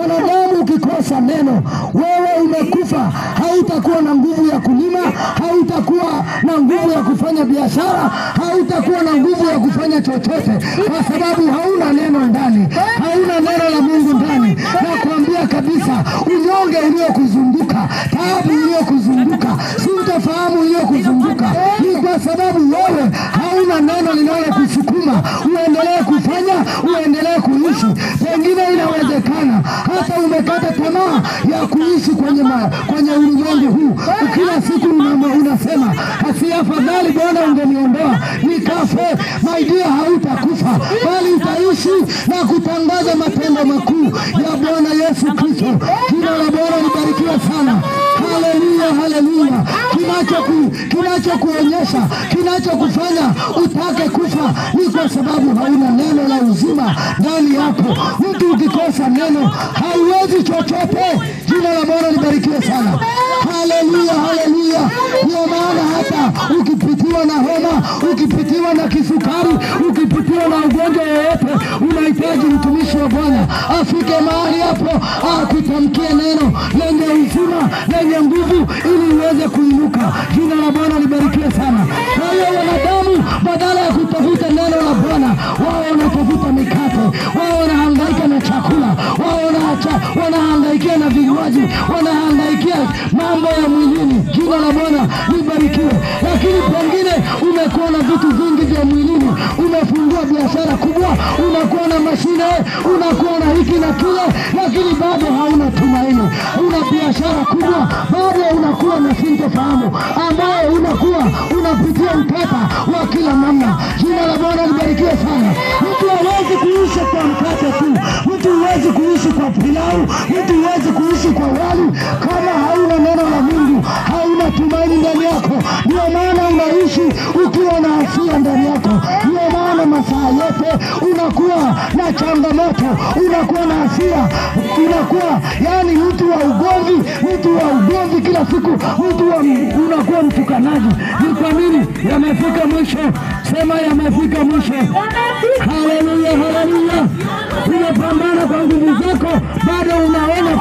Mwanadamu ukikosa neno, wewe umekufa. Hautakuwa na nguvu ya kulima, hautakuwa na nguvu ya kufanya biashara, hautakuwa na nguvu ya kufanya chochote, kwa sababu hauna neno ndani, hauna neno la Mungu ndani. Na kuambia kabisa, unyonge uliokuzunguka, taabu iliyokuzunguka, sintofahamu iliyokuzunguka, ni kwa sababu wewe hauna neno linalokusukuma uendelee kufanya, uendelee kuishi. Pengine inawezekana hata umekata tamaa ya kuishi kwenye ulimwengu huu. Kila siku unasema, "Asi afadhali Bwana ungeniondoa nikafe." My dear, hautakufa bali utaishi na kutangaza matendo makuu ya Bwana Yesu Kristo. Jina la Bwana libarikiwe sana. Haleluya, haleluya. Kinachokuonyesha, kinachokufanya utake kufa ni kwa sababu hauna neno la uzima ndani yako. Mtu ukikosa neno hauwezi chochote. Jina la Bwana libarikiwe sana. Haleluya, haleluya. Ndio maana hata ukipitiwa na homa, ukipitiwa na kisukari, ukipitiwa na ugonjwa wowote, unahitaji mtumishi wa Bwana afike mahali hapo akutamkie neno lenye uzima, lenye nguvu, ili uweze kuinuka. Jina la Bwana libarikiwe sana. Kwa hiyo wanadamu, badala ya kutafuta neno la Bwana, wao wanatafuta mikate, wao wanahangaika na chakula, wao wanahangaikia na vinywaji, wanahangaikia mambo ya mwilini. Jina la Bwana libarikiwe. Lakini pengine umekuwa na vitu vingi vya mwilini, umefungua biashara kubwa, unakuwa na mashine, unakuwa na hiki na kile, lakini bado hauna tumaini. Una biashara kubwa, bado unakuwa na sintofahamu, ambayo unakuwa unapitia utata wa kila namna. Jina la Bwana libarikiwe sana. Mtu hawezi kuishi kwa mkate tu, mtu hawezi kuishi kwa pilau, mtu hawezi kuishi kwa wali kama hauna neno la Mungu, hauna tumaini ndani yako. Ndio maana unaishi ukiwa na hasira ndani yako. Ndio maana masaa yote unakuwa na changamoto, unakuwa na hasira, unakuwa yani mtu wa ugomvi kila siku, unakuwa mtukanaji. Ni kwa nini? Yamefika mwisho. Sema yamefika mwisho. Haleluya, haleluya. Unapambana kwa nguvu zako, bado unaona